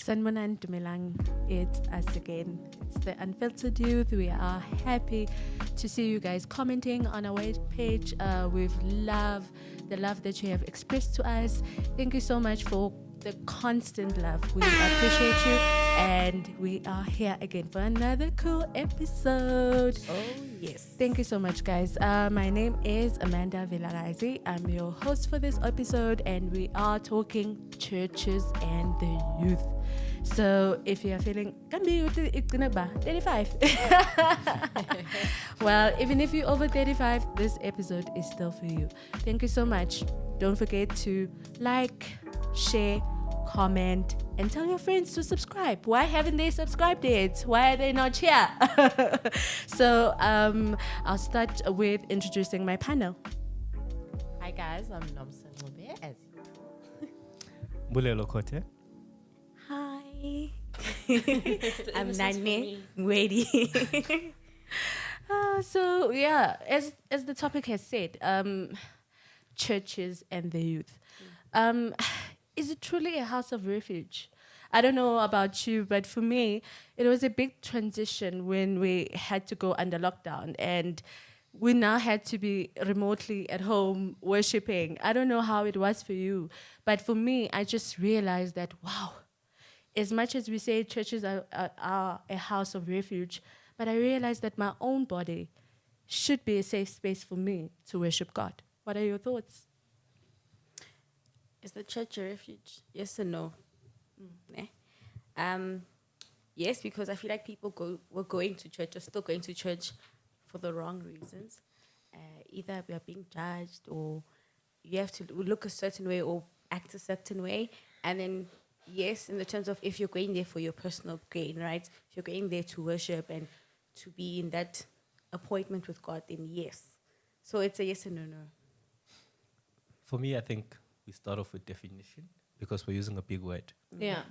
Sanbonan Dumelang, it's us again. It's the Unfiltered Youth. We are happy to see you guys commenting on our page. We've loved the love that you have expressed to us. Thank you so much for the constant love. We appreciate you, and we are here again for another cool episode. Oh, yes. Thank you so much, guys. My name is Amanda Villaraizi. I'm your host for this episode, and we are talking churches and the youth. So if you are feeling, can be 35. Well, even if you're over 35, this episode is still for you. Thank you so much. Don't forget to like, share, comment, and tell your friends to subscribe. Why haven't they subscribed yet? Why are they not here? So I'll start with introducing my panel. Hi, guys. I'm Nomson Mobe, as Bulelo Kote. Hi. I'm Nane Mwedi. So yeah, as the topic has said, churches and the youth. Is it truly a house of refuge? I don't know about you, but for me, it was a big transition when we had to go under lockdown and we now had to be remotely at home worshiping. I don't know how it was for you, but for me, I just realized that, wow, as much as we say churches are a house of refuge, but I realized that my own body should be a safe space for me to worship God. What are your thoughts? Is the church a refuge? Yes or no? Yes, because I feel like people were going to church or still going to church for the wrong reasons. Either we are being judged, or you have to look a certain way or act a certain way. And then, yes, in the terms of if you're going there for your personal gain, right? If you're going there to worship and to be in that appointment with God, then yes. So it's a yes and no. For me, I think we start off with definition because we're using a big word. Yeah.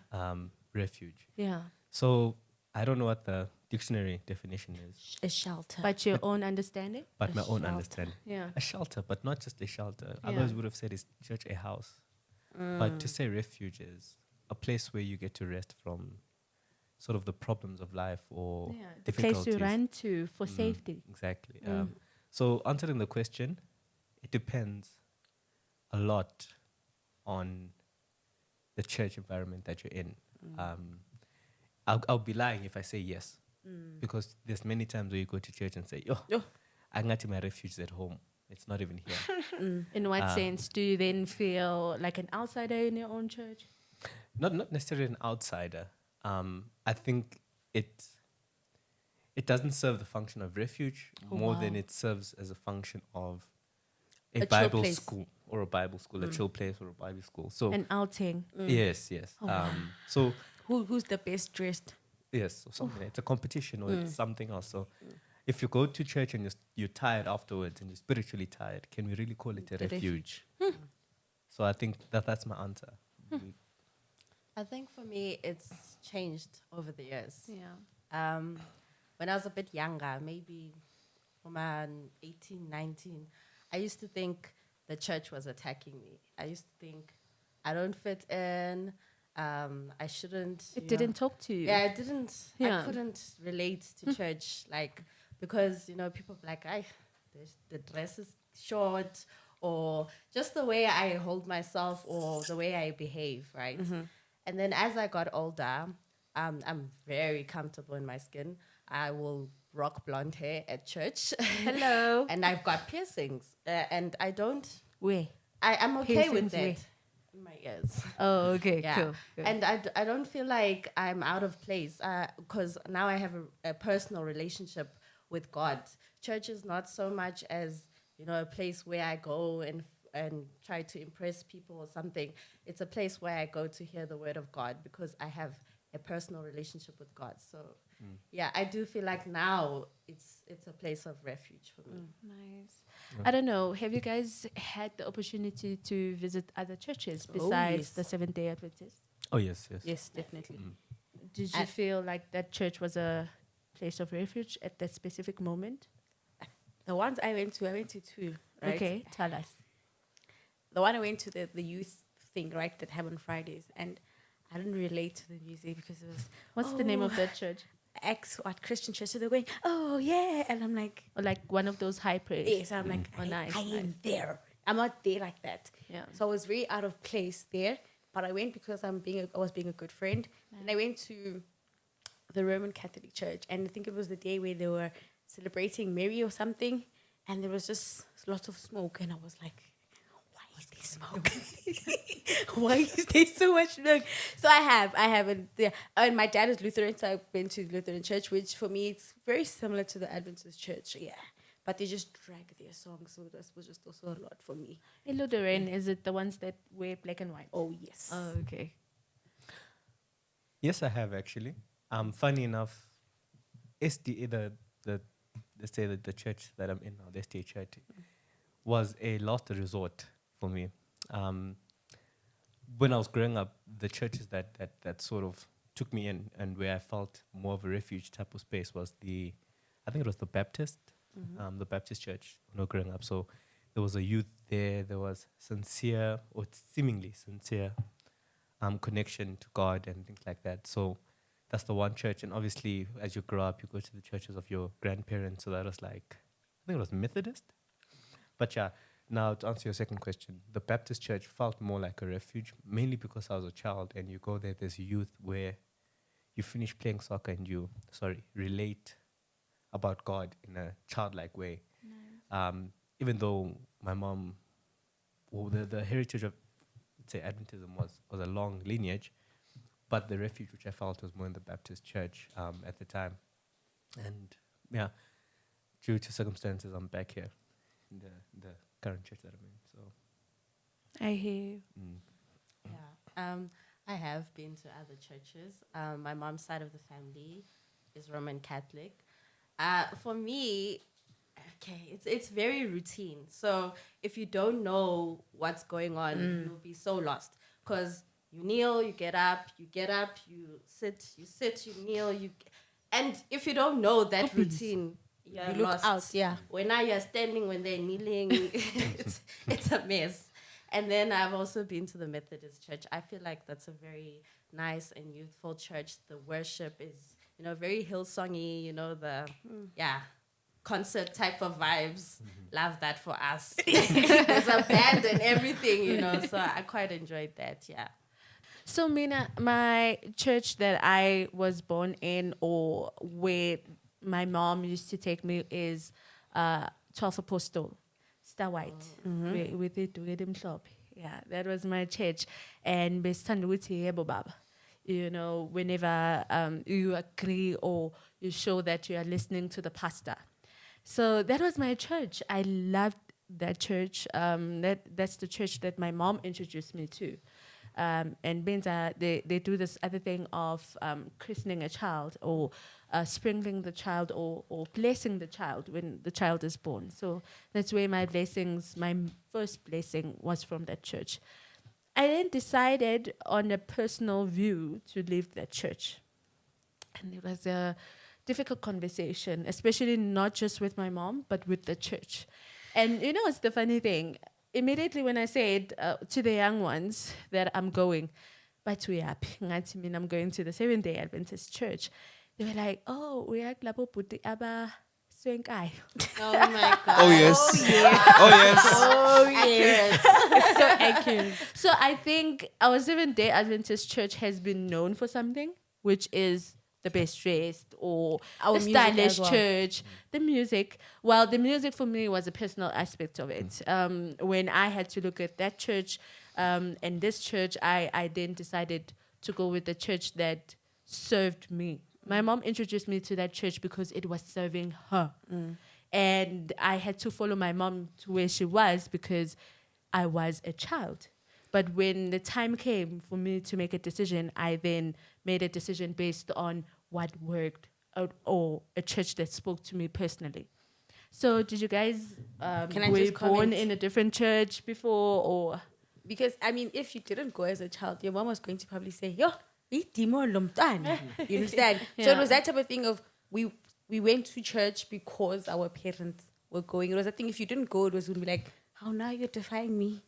Refuge. Yeah. So I don't know what the dictionary definition is, A shelter. But your own understanding? but A my own shelter. understanding. Yeah. A shelter, but not just a shelter. Yeah. Others would have said is church a house. But to say refuge is a place where you get to rest from sort of the problems of life or Yeah. The place difficulties. you run to for safety. Exactly. So answering the question, it depends a lot on the church environment that you're in. I'll be lying if I say yes, because there's many times where you go to church and say, "Yo, I'm not in my refuge at home. It's not even here." In what sense do you then feel like an outsider in your own church? Not necessarily an outsider. I think it doesn't serve the function of refuge more than it serves as a function of a chill Bible place. school or a Bible school, a chill place or a Bible school. So An outing. yes. So Who's the best dressed? yes, or something. It's a competition or it's something else. So if you go to church and you're tired afterwards and you're spiritually tired, can we really call it a refuge? So I think that's my answer. I think for me, it's changed over the years. Yeah. When I was a bit younger, maybe around 18, 19, I used to think the church was attacking me. I used to think I don't fit in. I shouldn't. It didn't talk to you. Yeah, I didn't. Yeah. I couldn't relate to church, like, because people be like, the dress is short, or just the way I hold myself, or the way I behave, right? And then as I got older, I'm very comfortable in my skin. I will rock blonde hair at church. Hello. And I've got piercings, and I don't. Where? I'm okay Piercings with that. where? In my ears. Oh, okay, Yeah. cool. Good. And I don't feel like I'm out of place because now I have a personal relationship with God. Church is not so much as, a place where I go and try to impress people or something. It's a place where I go to hear the word of God because I have a personal relationship with God. So, yeah, I do feel like now it's a place of refuge for me. Nice. I don't know. Have you guys had the opportunity to visit other churches besides yes. the Seventh-day Adventist? Oh yes. Yes, definitely. Did you feel like that church was a place of refuge at that specific moment? The ones I went to two, right? Okay, tell us. The one I went to, the youth thing, right, that happened on Fridays. And I didn't relate to the music because it was What's the name of that church? X what Christian church. So they're going, oh yeah, and I'm like, Or like one of those high praise? yes. I'm like, Oh, nice, I nice. am there. I'm not there like that. Yeah. So I was very out of place there. But I went because I was being a good friend, and I went to the Roman Catholic Church, and I think it was the day where they were celebrating Mary or something, and there was just lots of smoke, and I was like, why is there smoke? Why is there so much smoke? So I haven't. Yeah. And my dad is Lutheran, so I've been to Lutheran church, which for me it's very similar to the Adventist church. Yeah, but they just drag their songs, so that was just also a lot for me. Lutheran, is it the ones that wear black and white? Oh yes. Oh, okay. Yes, I have actually. Funny enough, SDA, the let's say the church that I'm in now, the SDA church, was a last resort for me. When I was growing up, the churches that sort of took me in and where I felt more of a refuge type of space was I think it was the Baptist, the Baptist church when I was growing up. So there was a youth there. There was sincere or seemingly sincere connection to God and things like that. So that's the one church. And obviously, as you grow up, you go to the churches of your grandparents. So that was like, I think it was Methodist. But yeah, now to answer your second question, the Baptist church felt more like a refuge, mainly because I was a child and you go there, there's youth where you finish playing soccer and you, relate about God in a childlike way. Even though my mom, well, the heritage of, let's say, Adventism was a long lineage, but the refuge which I felt was more in the Baptist church at the time. And yeah, due to circumstances, I'm back here in the current church that I'm in. So I hear you. Yeah. I have been to other churches. My mom's side of the family is Roman Catholic. For me, okay, it's very routine. So if you don't know what's going on, you'll be so lost. Because you kneel, you get up, you sit, you kneel, and if you don't know that routine, you look lost. out, yeah. When now you're standing, when they're kneeling, it's a mess. And then I've also been to the Methodist church. I feel like that's a very nice and youthful church. The worship is, very Hillsongy, concert type of vibes. Love that for us. There's a band and everything, so I quite enjoyed that, yeah. So, Mina, my church that I was born in or where my mom used to take me is 12 Apostle, Star White, with it, with him shop. Yeah, that was my church. And whenever you agree or you show that you are listening to the pastor. So that was my church. I loved that church. That's the church that my mom introduced me to. And Benza, they do this other thing of christening a child or sprinkling the child or blessing the child when the child is born. So that's where my first blessing was from that church. I then decided on a personal view to leave that church. And it was a difficult conversation, especially not just with my mom, but with the church. And it's the funny thing. Immediately when I said to the young ones that I'm going, but we are I'm going to the Seventh-day Adventist Church, they were like, oh, we are glabo puti aba swenkai. Oh my God. Oh yes. Oh yes. It's so accurate. So I think our Seventh-day Adventist Church has been known for something, which is the best dressed or Our the music stylish as well. church, the music. Well, the music for me was a personal aspect of it. When I had to look at that church and this church, I then decided to go with the church that served me. My mom introduced me to that church because it was serving her. And I had to follow my mom to where she was because I was a child. But when the time came for me to make a decision, I then made a decision based on what worked or a church that spoke to me personally. So did you guys Can I were just you born comment? in a different church before or? Because, if you didn't go as a child, your mom was going to probably say, yo, itimo lomntwana. You understand? So it was that type of thing of, we went to church because our parents were going. It was a thing, if you didn't go, it would be like, how now you're defying me?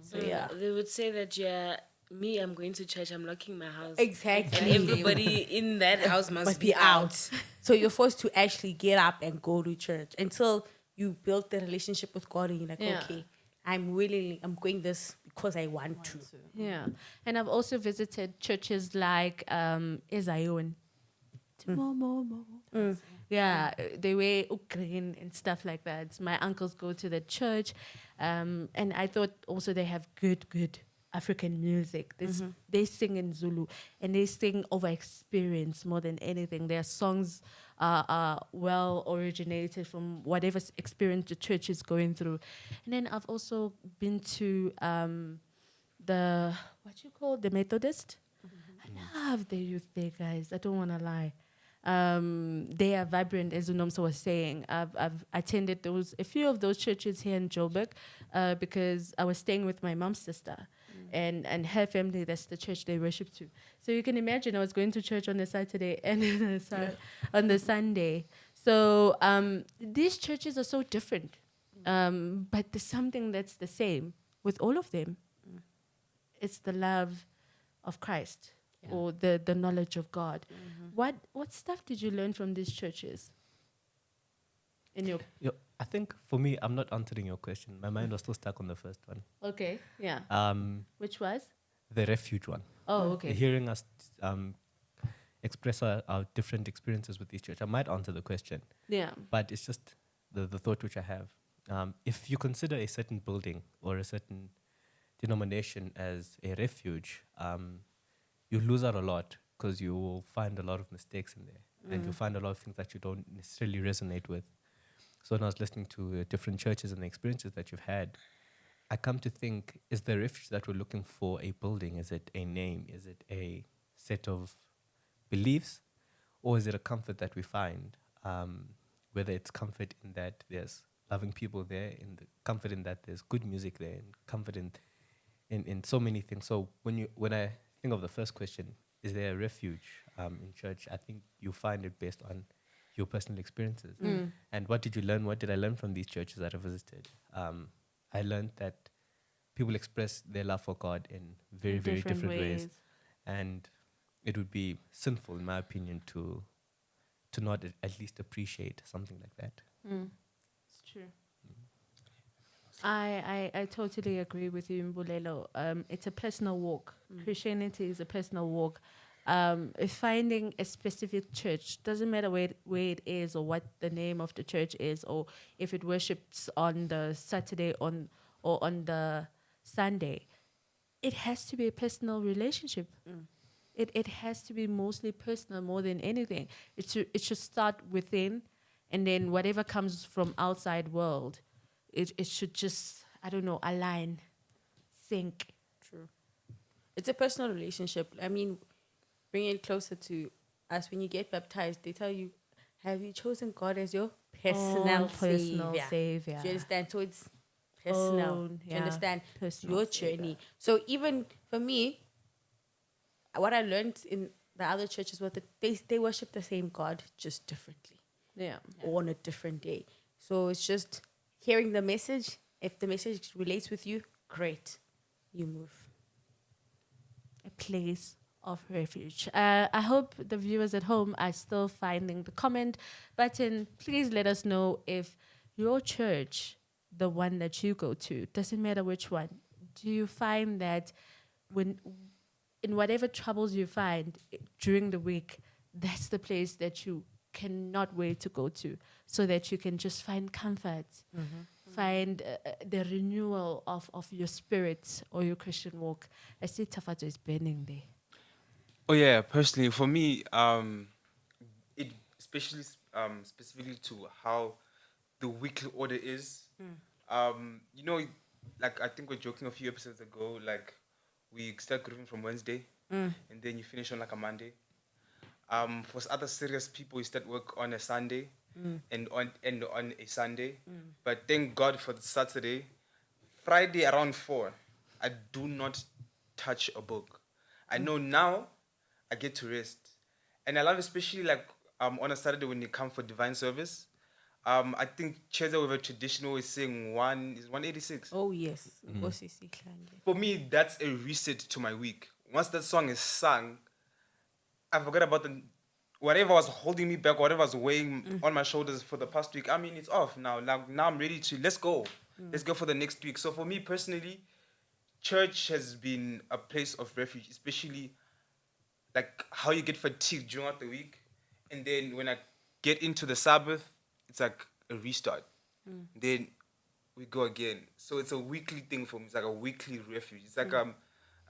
So yeah. They would say that you're Me, I'm going to church. I'm locking my house. Exactly. And everybody in that house must be out. So you're forced to actually get up and go to church until you build the relationship with God and you're like, Yeah. okay, I'm going this because I want to. Yeah. And I've also visited churches like Ezion. Yeah, they wear green and stuff like that. My uncles go to the church, and I thought also they have good African music. They sing in Zulu, and they sing over experience more than anything. Their songs are well originated from whatever experience the church is going through. And then I've also been to the the Methodist. I love the youth there, guys. I don't want to lie. They are vibrant, as Unomsa was saying. I've attended a few of those churches here in Joburg because I was staying with my mom's sister and her family. That's the church they worship to. So you can imagine I was going to church on the Saturday and on the Sunday. So these churches are so different, but there's something that's the same with all of them. It's the love of Christ or the knowledge of God. What stuff did you learn from these churches? In your I think for me, I'm not answering your question. My mind was still stuck on the first one. yeah. Which was? The refuge one. Oh, okay. Hearing us express our different experiences with each church. I might answer the question, Yeah. but it's just the thought which I have. If you consider a certain building or a certain denomination as a refuge, you lose out a lot because you will find a lot of mistakes in there and you'll find a lot of things that you don't necessarily resonate with. So when I was listening to different churches and the experiences that you've had, I come to think, is the refuge that we're looking for a building? Is it a name? Is it a set of beliefs? Or is it a comfort that we find? Whether it's comfort in that there's loving people there, in the comfort in that there's good music there, and comfort in so many things. So when I think of the first question, is there a refuge in church? I think you find it based on your personal experiences. And what did you learn? What did I learn from these churches that I visited? I learned that people express their love for God in very, very different ways. And it would be sinful, in my opinion, to not at least appreciate something like that. It's true. I totally agree with you, Mbulelo. It's a personal walk. Christianity is a personal walk. Finding a specific church doesn't matter where it is or what the name of the church is or if it worships on the Saturday or on the Sunday. It has to be a personal relationship. It has to be mostly personal more than anything. It should start within, and then whatever comes from outside world, it should just, I don't know, align, sync. True. It's a personal relationship. I mean, bring it closer to us. When you get baptized, they tell you, have you chosen God as your personal savior? Do you understand? So it's personal. Do you understand? Personal Your savior. journey. So even for me, what I learned in the other churches was that they worship the same God, just differently. Or on a different day. So it's just hearing the message. If the message relates with you, great. You move. A place of refuge. I hope the viewers at home are still finding the comment button. Please let us know if your church, the one that you go to, doesn't matter which one, do you find that when in whatever troubles you find during the week, that's the place that you cannot wait to go to so that you can just find comfort, find the renewal of your spirit or your Christian walk. I see Tafato is burning there. Oh yeah, personally for me, it especially specifically to how the weekly order is. You know, like I think we're joking a few episodes ago, like we start grooving from Wednesday, and then you finish on like a Monday. For other serious people, you start work on a Sunday, and on a Sunday. But thank God for the Saturday, Friday around 4, I do not touch a book. I know now I get to rest. And I love especially like on a Saturday when you come for divine service. I think church with a traditional is saying 186. Oh yes, Nkosi Sihlanje. For me, that's a reset to my week. Once that song is sung, I forget about the whatever was holding me back, whatever was weighing on my shoulders for the past week. I mean, it's off now. Now I'm ready to let's go. Let's go for the next week. So for me personally, church has been a place of refuge, especially like how you get fatigued throughout the week, and then when I get into the Sabbath, it's like a restart. Then we go again. So it's a weekly thing for me. It's like a weekly refuge. It's like I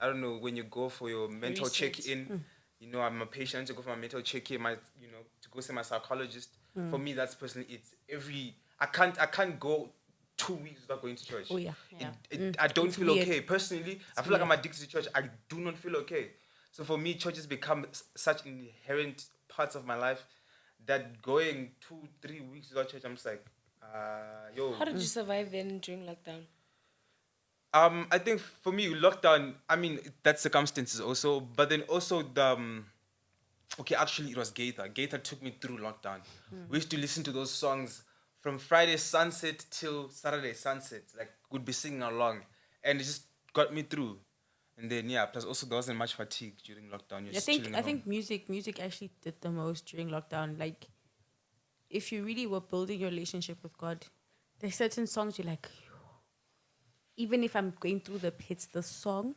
don't know, when you go for your mental Reset. check-in. You know, I'm a patient to go for my mental check-in. To go see my psychologist. For me, that's personally it's every. I can't go 2 weeks without going to church. Oh yeah. I don't It's feel weird. okay. Personally, I feel like I'm addicted to church. I do not feel okay. So for me, church has become such inherent parts of my life that going 2-3 weeks without church, I'm just like, yo. How did you survive then during lockdown? I think for me, lockdown. I mean, that's circumstances also, but then also okay, actually, it was Gaither. Gaither took me through lockdown. We used to listen to those songs from Friday sunset till Saturday sunset. Like, we'd be singing along, and it just got me through. And then plus also there wasn't much fatigue during lockdown. You're I just think chilling I at home. think music actually did the most during lockdown. Like, if you really were building your relationship with God, there's certain songs you're like, even if I'm going through the pits, the song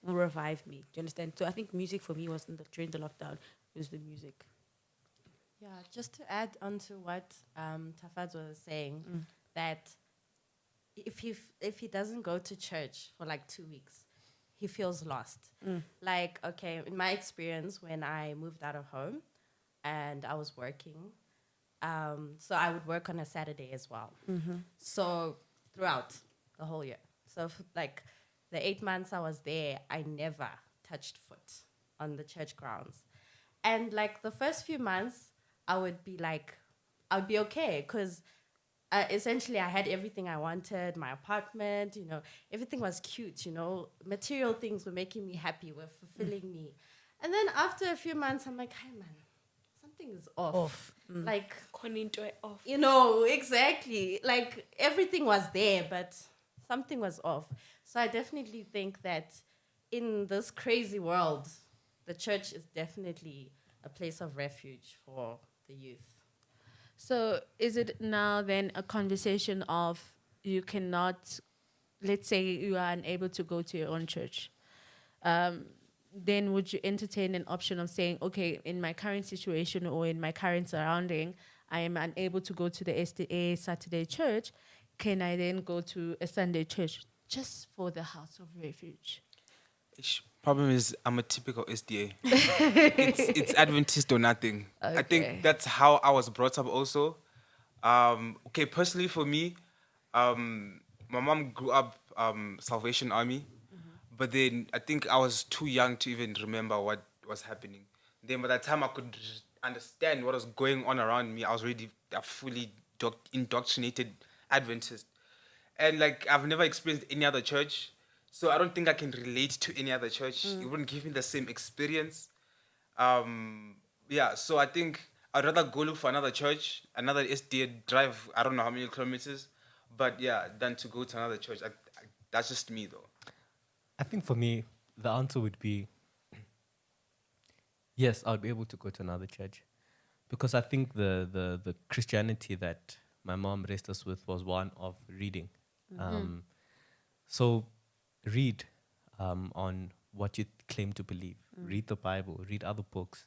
will revive me. Do you understand? So I think music for me was during the lockdown. It was the music. Yeah, just to add on to what Tafaz was saying, that if he doesn't go to church for like 2 weeks, he feels lost. Like, okay, in my experience, when I moved out of home and I was working, so I would work on a Saturday as well. So throughout the whole year, so like the 8 months I was there, I never touched foot on the church grounds. And like the first few months, I would be like, I'd be okay because essentially I had everything I wanted, my apartment, everything was cute, material things were making me happy, were fulfilling me. And then after a few months, I'm like, hey man, something is off. Like, Konintwe off. exactly. Like everything was there, but something was off. So I definitely think that in this crazy world, the church is definitely a place of refuge for the youth. So is it now then a conversation of you cannot, let's say you are unable to go to your own church, then would you entertain an option of saying, okay, in my current situation or in my current surrounding, I am unable to go to the SDA Saturday church. Can I then go to a Sunday church just for the house of refuge? Problem is, I'm a typical SDA. it's Adventist or nothing. I Okay. think that's how I was brought up also. Okay, personally for me, my mom grew up Salvation Army, but then I think I was too young to even remember what was happening. Then by the time I could understand what was going on around me, I was already a fully indoctrinated Adventist. And like I've never experienced any other church, so I don't think I can relate to any other church. It wouldn't give me the same experience. So I think I'd rather go look for another church, another SDA drive. I don't know how many kilometers, but than to go to another church. That's just me though. I think for me, the answer would be yes, I'll be able to go to another church. Because I think the Christianity that my mom raised us with was one of reading. So read on what you claim to believe. Read the Bible, read other books.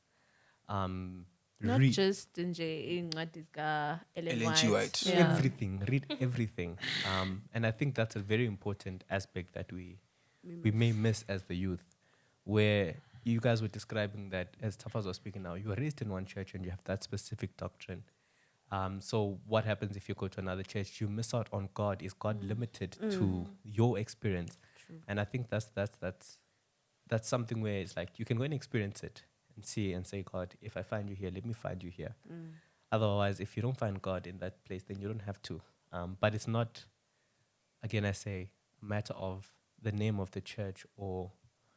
Not read just in Ellen G. White. Yeah. everything. Read everything. And I think that's a very important aspect that we may miss as the youth, where you guys were describing that, as Tafaz was speaking now, you were raised in one church and you have that specific doctrine. So what happens if you go to another church? You miss out on God. Is God limited to your experience? True. And I think that's something where it's like you can go and experience it and see and say, God, if I find you here, let me find you here. Otherwise, if you don't find God in that place, then you don't have to. But it's not, again, I say, a matter of the name of the church or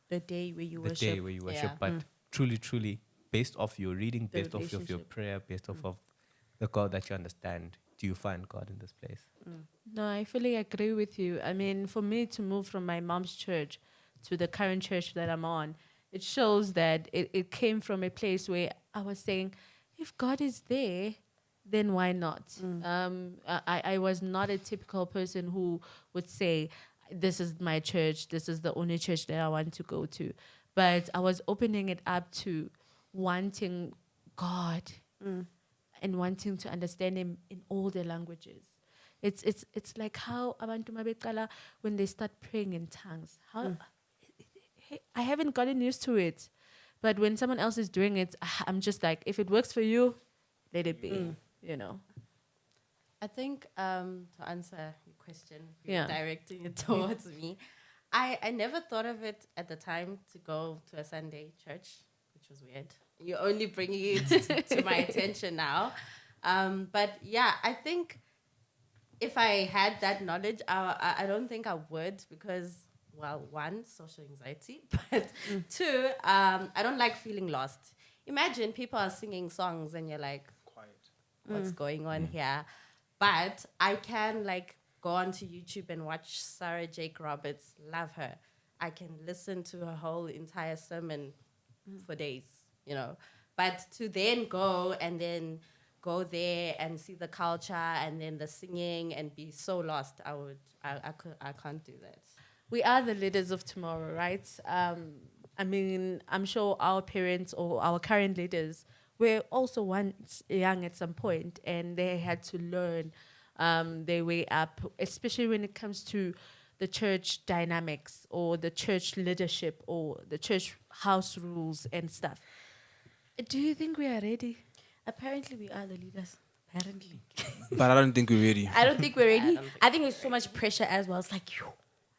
The day where you the worship. day where you worship, Yeah. but truly, based off your reading, The based off of your relationship. prayer, based off of the God that you understand, do you find God in this place? No, I fully agree with you. I mean, for me to move from my mom's church to the current church that I'm on, it shows that it came from a place where I was saying, if God is there, then why not? I was not a typical person who would say, this is my church, this is the only church that I want to go to. But I was opening it up to wanting God and wanting to understand Him in all the languages. It's like how abantu mabekala when they start praying in tongues. How I haven't gotten used to it, but when someone else is doing it, I'm just like, if it works for you, let it be. You know. I think to answer your question, you're Yeah. directing it towards me. I never thought of it at the time to go to a Sunday church, which was weird. You're only bringing it to my attention now. But yeah, I think if I had that knowledge, I don't think I would because, well, one, social anxiety, but two, I don't like feeling lost. Imagine people are singing songs and you're like, Quiet. what's going on here? But I can like go onto YouTube and watch Sarah Jake Roberts. Love her. I can listen to her whole entire sermon for days, you know. But to then go and then go there and see the culture and then the singing and be so lost, I can't do that. We are the leaders of tomorrow, right? I mean, I'm sure our parents or our current leaders were also once young at some point, and they had to learn their way up, especially when it comes to the church dynamics or the church leadership or the church house rules and stuff. Do you think we are ready? Apparently, we are the leaders. Apparently. But I don't think we're ready. I don't think we're ready. I think there's so much pressure as well. It's like, yo,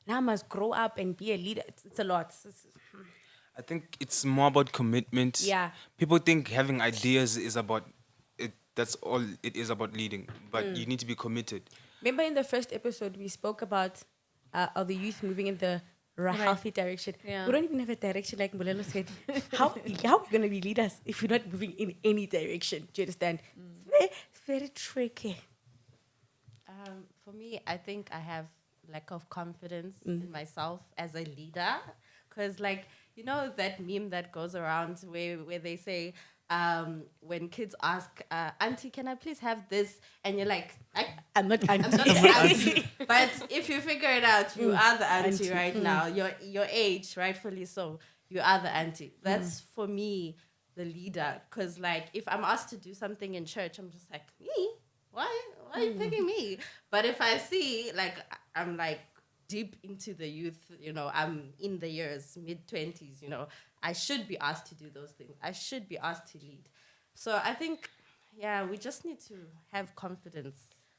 now I must grow up and be a leader. It's a lot. I think it's more about commitment. Yeah. People think having ideas is about it. That's all it is about leading. But you need to be committed. Remember in the first episode, we spoke about the youth moving in the healthy direction. Yeah. We don't even have a direction, like Molelo said. How are we going to be leaders if we're not moving in any direction? Do you understand? It's very tricky. For me, I think I have lack of confidence in myself as a leader. Because, like, you know that meme that goes around where they say, when kids ask, Auntie, can I please have this? And you're like, I'm not I'm not the auntie. But if you figure it out, you are the auntie right now. Your age, rightfully so, you are the auntie. That's for me the leader. Because like if I'm asked to do something in church, I'm just like, me? Why are you picking me? But if I see like I'm like deep into the youth, you know, I'm in the years, mid-20s, you know, I should be asked to do those things. I should be asked to lead. So I think, yeah, we just need to have confidence.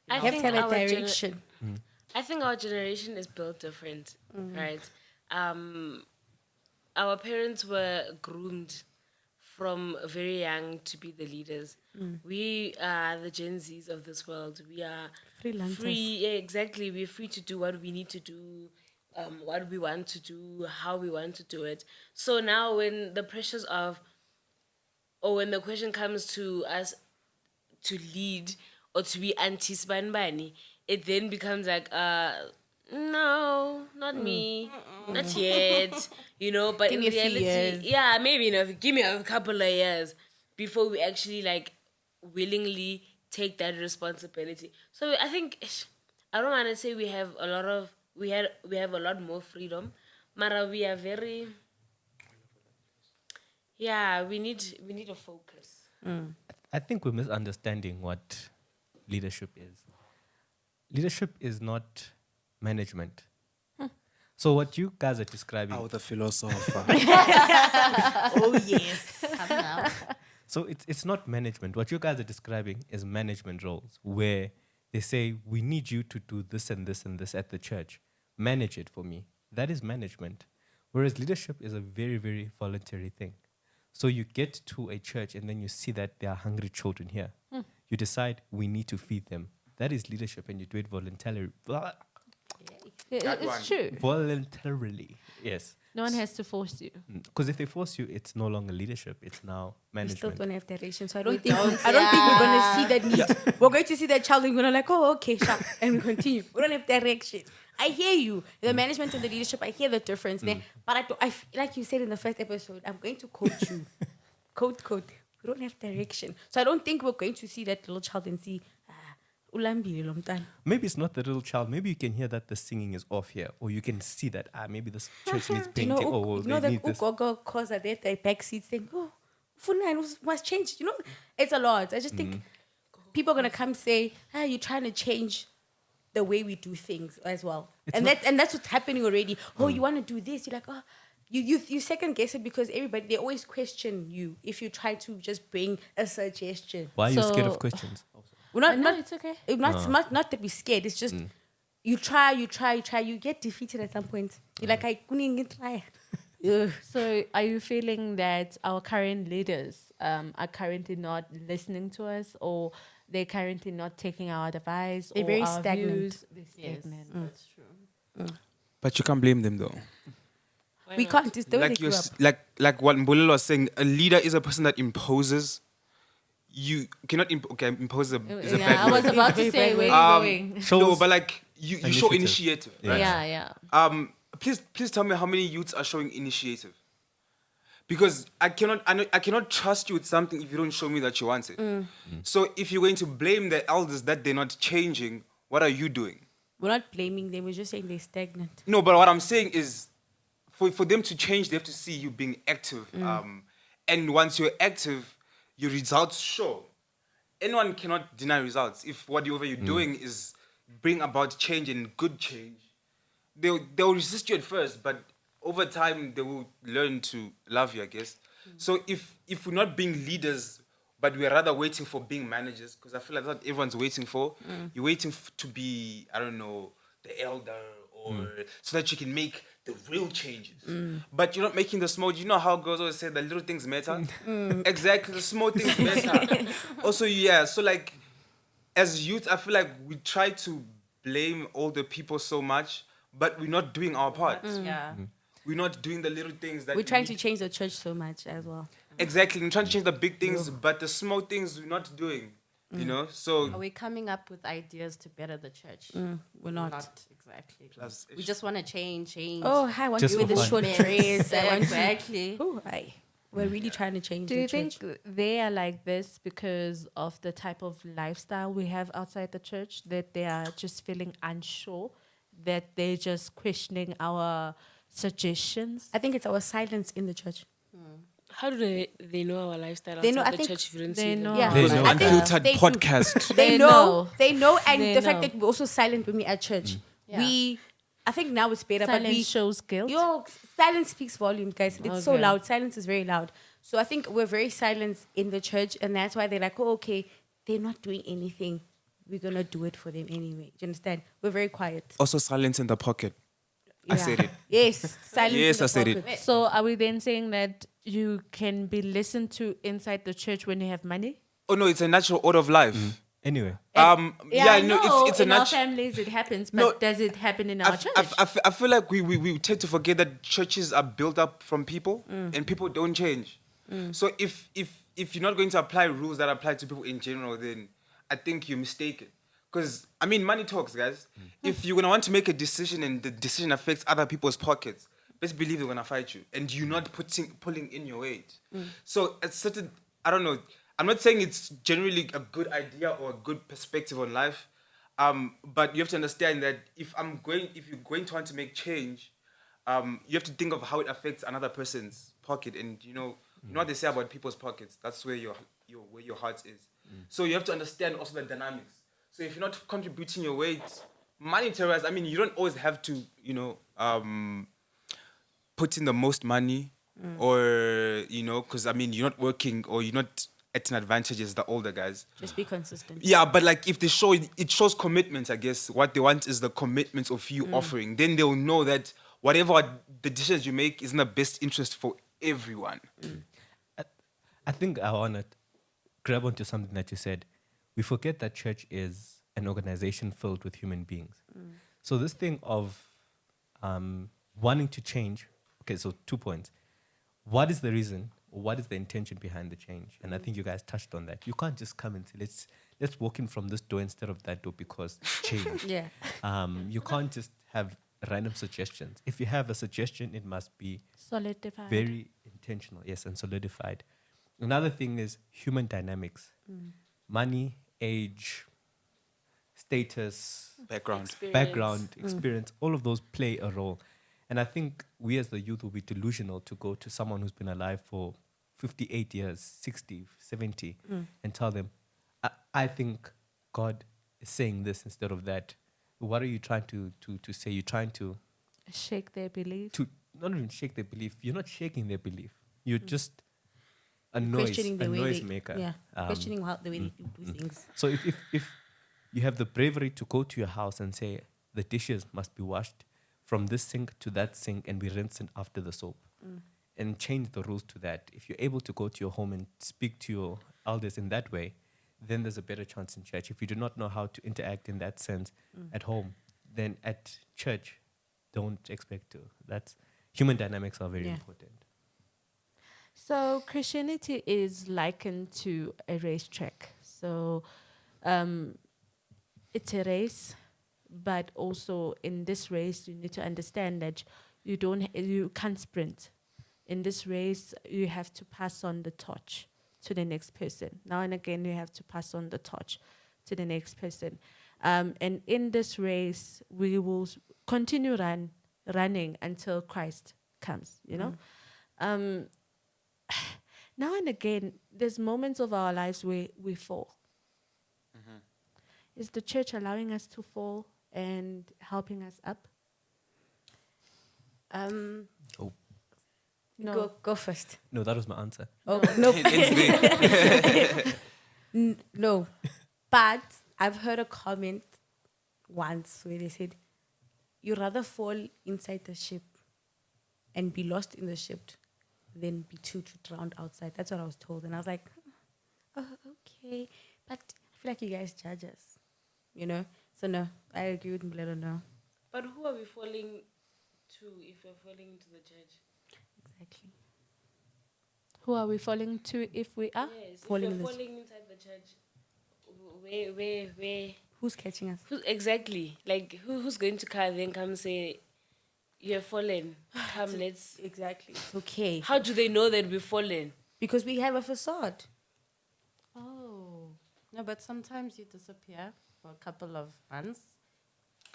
I have think to have a our direction. I think our generation is built different, right? Our parents were groomed from very young to be the leaders. We are the Gen Zs of this world. We are Freelancers. free. Yeah, exactly. We're free to do what we need to do, what we want to do, how we want to do it. So now when the pressures of, or when the question comes to us to lead or to be anti-Sbanbani, it then becomes like, no, not me, not yet, you know. But Give in me a few reality, years. yeah, maybe give me a couple of years before we actually like willingly take that responsibility. So I think I don't want to say we have a lot of we have a lot more freedom, Mara, we are very we need a focus. I think we're misunderstanding what leadership is. Leadership is not management. So what you guys are describing, Oh, the philosopher. Oh, yes. Come now. so it's not management. What you guys are describing is management roles where they say we need you to do this and this and this at the church. Manage it for me. That is management. Whereas leadership is a very, very voluntary thing. So you get to a church and then you see that there are hungry children here. You decide we need to feed them. That is leadership, and you do it voluntarily. That one. It's true. Voluntarily, yes. No one has to force you. Because if they force you, it's no longer leadership. It's now We still management. don't have direction, so I We don't think don't, I don't think we're gonna see yeah. that need. We're going to see that child and we're gonna like, oh, okay, sharp, and we continue. We don't have direction. I hear you, the management and the leadership. I hear the difference there, but like you said in the first episode, I'm going to quote you, quote. We don't have direction, so I don't think we're going to see that little child and see. Ulambile lo mntana. Maybe it's not the little child. Maybe you can hear that the singing is off here, or you can see that maybe this church needs Do you painting. know, Oh, you know they that need this. Ugogo cause are there at the back seat saying, oh, Funai must change. You know, it's a lot. I just think people are gonna come say, you're trying to change the way we do things as well. It's And not- that's what's happening already. Oh, you wanna do this, you're like, oh, you second guess it because they always question you if you try to just bring a suggestion. Why are you scared So- of questions? We're not, No, not it's okay. not that we're scared. It's just you try, you get defeated at some point. You're like, I couldn't try. Ugh. So, are you feeling that our current leaders are currently not listening to us, or they're currently not taking our advice? They're or very our stagnant. views? They're Yes, stagnant. that's true. But you can't blame them though. We can't. It's the way Like they you, grew up. like what Mbulelo was saying, a leader is a person that imposes. You cannot impose is a Yeah, bad I word. was about to Very say bad where word. you going. No, Shows but like you show initiative. initiative, right? Yeah. Please tell me how many youths are showing initiative. Because I cannot trust you with something if you don't show me that you want it. So if you're going to blame the elders that they're not changing, what are you doing? We're not blaming them. We're just saying they're stagnant. No, but what I'm saying is, for them to change, they have to see you being active. And once you're active, your results show. Anyone cannot deny results. If whatever you're doing is bring about change and good change, they'll resist you at first, but over time they will learn to love you, I guess. So if we're not being leaders, but we're rather waiting for being managers, because I feel like that's what everyone's waiting for. You're waiting to be, I don't know, the elder, or so that you can make the real changes. But you're not making the small. You know how girls always say that little things matter. Exactly, the small things matter. Also, yeah. So like, as youth, I feel like we try to blame older people so much, but we're not doing our part. Yeah. We're not doing the little things that We're trying we to change the church so much as well. Exactly, we're trying to change the big things, but the small things we're not doing. You know, so Are we coming up with ideas to better the church? We're not. exactly. That's- We just want to change. Oh, hi, I want Just you with for this fun. short dress. I want to. Exactly. Oh, hi. We're really trying to change Do the you church. think they are like this because of the type of lifestyle we have outside the church, that they are just feeling unsure, that they're just questioning our suggestions? I think it's our silence in the church. How do they know our lifestyle They know- outside I the think church if you don't they see them? know. Yeah. They Because know. I think Unfiltered they do. podcast. They They know. know. They know. And They the fact know. that we're also silent when we're at church. Yeah. I think now it's better, but Silence we shows guilt. Yo, silence speaks volume, guys. It's so Okay. loud. Silence is very loud. So I think we're very silent in the church, and that's why they're like, oh, okay, they're not doing anything. We're gonna do it for them anyway. Do you understand? We're very quiet. Also, silence in the pocket. I said it. Yes, silence. Yes, in the I said it. pocket. So are we then saying that you can be listened to inside the church when you have money? Oh no, it's a natural order of life. Anyway, I no, know it's a in our natural. families it happens, but No, does it happen in our church? I feel like we tend to forget that churches are built up from people, and people don't change. So if you're not going to apply rules that apply to people in general, then I think you're mistaken. Because I mean, money talks, guys. If you're gonna want to make a decision and the decision affects other people's pockets, best believe they're gonna fight you, and you're not pulling in your weight. So at certain, I don't know. I'm not saying it's generally a good idea or a good perspective on life, but you have to understand that if you're going to want to make change, you have to think of how it affects another person's pocket, and you know what they say about people's pockets. That's where your heart is. So you have to understand also the dynamics. So if you're not contributing your weight, monetary-wise, I mean, you don't always have to, put in the most money, or because I mean, you're not working or you're not at an advantage as the older guys. Just be consistent. Yeah, but like if they show it shows commitment, I guess. What they want is the commitment of you offering. Then they'll know that whatever the decisions you make is in the best interest for everyone. I think I want to grab onto something that you said. We forget that church is an organization filled with human beings. So this thing of wanting to change, okay, so 2 points. What is the reason, or what is the intention behind the change? And I think you guys touched on that. You can't just come and say, let's walk in from this door instead of that door because change. Yeah. You can't just have random suggestions. If you have a suggestion, it must be Solidified. very intentional, yes, and solidified. Another thing is human dynamics. Money, age, status, Background. background, experience, all of those play a role. And I think we as the youth will be delusional to go to someone who's been alive for 58 years, 60, 70, and tell them, I think God is saying this instead of that. What are you trying to say? You're trying to Shake their belief. not even shake their belief. You're not shaking their belief. You're just a noise maker. Yeah. Questioning how the way they do things. So if you have the bravery to go to your house and say the dishes must be washed from this sink to that sink and be rinsed after the soap, and change the rules to that. If you're able to go to your home and speak to your elders in that way, then there's a better chance in church. If you do not know how to interact in that sense at home, then at church, don't expect to. That's human dynamics are very important. So Christianity is likened to a racetrack. So it's a race, but also in this race, you need to understand that you can't sprint. In this race, you have to pass on the torch to the next person. Now and again, you have to pass on the torch to the next person. And in this race, we will continue running until Christ comes, you know? Now and again, there's moments of our lives where we fall. Is the church allowing us to fall and helping us up? No. Go first. No, that was my answer. Oh, no. It's the- No. But I've heard a comment once where they said, you rather fall inside the ship and be lost in the ship than be too drowned outside. That's what I was told. And I was like, oh, okay. But I feel like you guys judge us, you know? So no, I agree with Mblelo, no. But who are we falling to if we're falling into the church? Exactly. Who are we falling to if we are? Yes, Falling if in we're the falling inside the church, where? Who's catching us? Who exactly? Like who's going to come say, you have fallen? Come, let's. Exactly. It's okay. How do they know that we've fallen? Because we have a facade. Oh. No, but sometimes you disappear for a couple of months